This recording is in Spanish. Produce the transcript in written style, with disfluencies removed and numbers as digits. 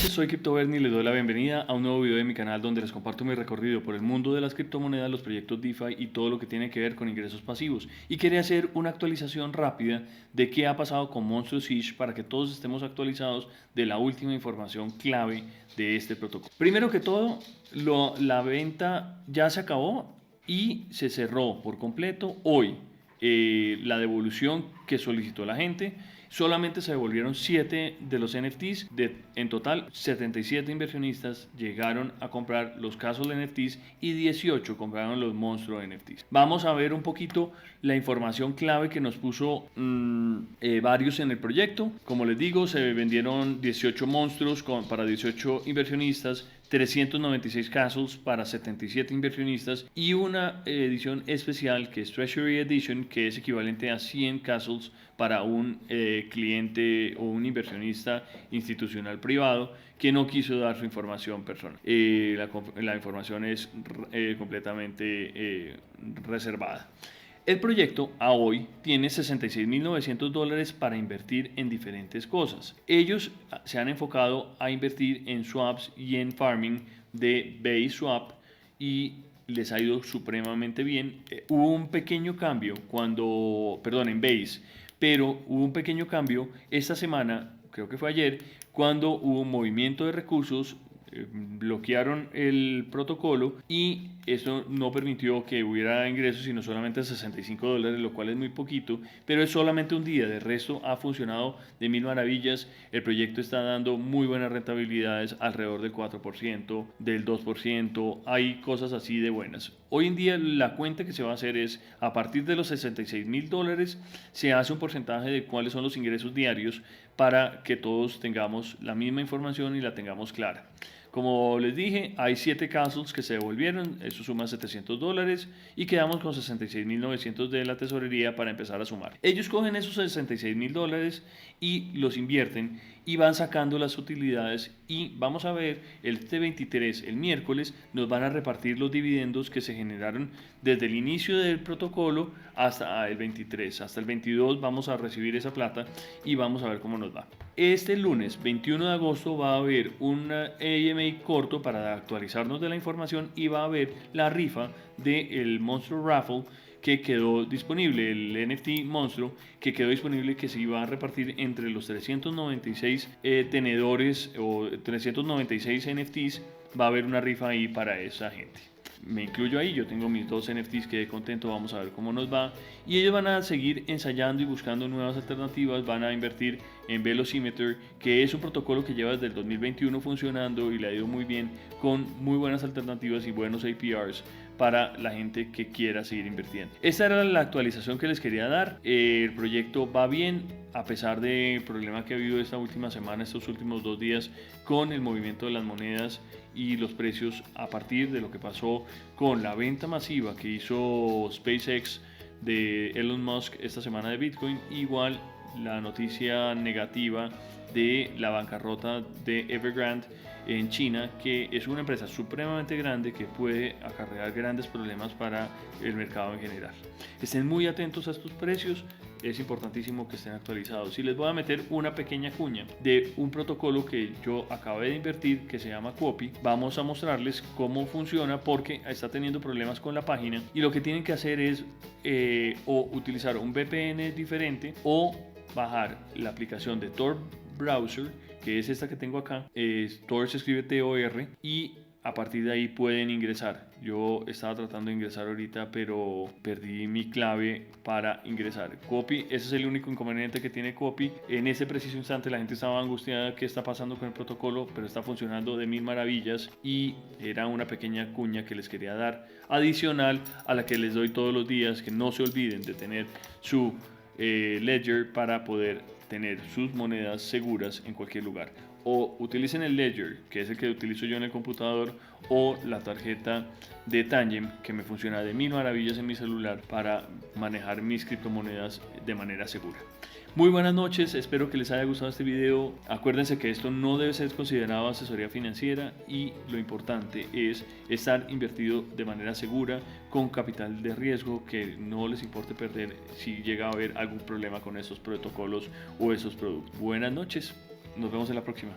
noches, soy CryptoBernie y les doy la bienvenida a un nuevo video de mi canal donde les comparto mi recorrido por el mundo de las criptomonedas, los proyectos DeFi y todo lo que tiene que ver con ingresos pasivos. Y quería hacer una actualización rápida de qué ha pasado con Monstro Siege para que todos estemos actualizados de la última información clave de este protocolo. Primero que todo, la venta ya se acabó y se cerró por completo hoy. La devolución que solicitó la gente. Solamente se devolvieron 7 de los NFTs. En total, 77 inversionistas llegaron a comprar los Castle NFTs y 18 compraron los Monstro NFTs. Vamos a ver un poquito la información clave que nos puso varios en el proyecto. Como les digo, se vendieron 18 monstruos para 18 inversionistas, 396 castles para 77 inversionistas y una edición especial que es Treasury Edition, que es equivalente a 100 castles para un cliente o un inversionista institucional privado que no quiso dar su información personal. La información es completamente reservada. El proyecto a hoy tiene $66.900 para invertir en diferentes cosas. Ellos se han enfocado a invertir en swaps y en farming de Base Swap y les ha ido supremamente bien. Hubo un pequeño cambio en Base, pero hubo un pequeño cambio esta semana, creo que fue ayer, cuando hubo un movimiento de recursos. Bloquearon el protocolo y eso no permitió que hubiera ingresos sino solamente $65, lo cual es muy poquito, pero es solamente un día. De resto ha funcionado de mil maravillas. El proyecto está dando muy buenas rentabilidades, alrededor del 4%, del 2%. Hay cosas así de buenas. Hoy en día la cuenta que se va a hacer es a partir de los $66.000 se hace un porcentaje de cuáles son los ingresos diarios para que todos tengamos la misma información y la tengamos clara. Como les dije, hay 7 castles que se devolvieron, eso suma $700 y quedamos con $66.900 de la tesorería para empezar a sumar. Ellos cogen esos $66.000 y los invierten y van sacando las utilidades y vamos a ver el 23, el miércoles, nos van a repartir los dividendos que se generaron desde el inicio del protocolo hasta el 23, hasta el 22 vamos a recibir esa plata y vamos a ver cómo nos va. Este lunes 21 de agosto va a haber un AMA corto para actualizarnos de la información y va a haber la rifa del Monstro Raffle que quedó disponible, el NFT Monstro que quedó disponible, que se iba a repartir entre los 396 tenedores o 396 NFTs. Va a haber una rifa ahí para esa gente. Me incluyo ahí, yo tengo mis 2 NFTs, quedé contento, vamos a ver cómo nos va. Y ellos van a seguir ensayando y buscando nuevas alternativas, van a invertir en Velocimeter, que es un protocolo que lleva desde el 2021 funcionando y le ha ido muy bien, con muy buenas alternativas y buenos APRs para la gente que quiera seguir invirtiendo. Esta era la actualización que les quería dar. El proyecto va bien, a pesar del problema que ha habido esta última semana, estos últimos 2 días, con el movimiento de las monedas y los precios a partir de lo que pasó con la venta masiva que hizo SpaceX de Elon Musk esta semana de Bitcoin, igual la noticia negativa de la bancarrota de Evergrande en China, que es una empresa supremamente grande que puede acarrear grandes problemas para el mercado en general. Estén muy atentos a estos precios, es importantísimo que estén actualizados. Y les voy a meter una pequeña cuña de un protocolo que yo acabé de invertir que se llama Copy. Vamos a mostrarles cómo funciona porque está teniendo problemas con la página y lo que tienen que hacer es o utilizar un VPN diferente o bajar la aplicación de Tor Browser, que es esta que tengo acá. Tor se escribe T-O-R y a partir de ahí pueden ingresar. Yo estaba tratando de ingresar ahorita, pero perdí mi clave para ingresar. Copy, ese es el único inconveniente que tiene Copy. En ese preciso instante la gente estaba angustiada qué está pasando con el protocolo, pero está funcionando de mil maravillas y era una pequeña cuña que les quería dar, adicional a la que les doy todos los días, que no se olviden de tener su Ledger para poder tener sus monedas seguras en cualquier lugar. O utilicen el Ledger, que es el que utilizo yo en el computador, o la tarjeta de Tangent, que me funciona de mil maravillas en mi celular para manejar mis criptomonedas de manera segura. Muy buenas noches, espero que les haya gustado este video. Acuérdense que esto no debe ser considerado asesoría financiera y lo importante es estar invertido de manera segura con capital de riesgo que no les importe perder si llega a haber algún problema con esos protocolos o esos productos. Buenas noches, nos vemos en la próxima.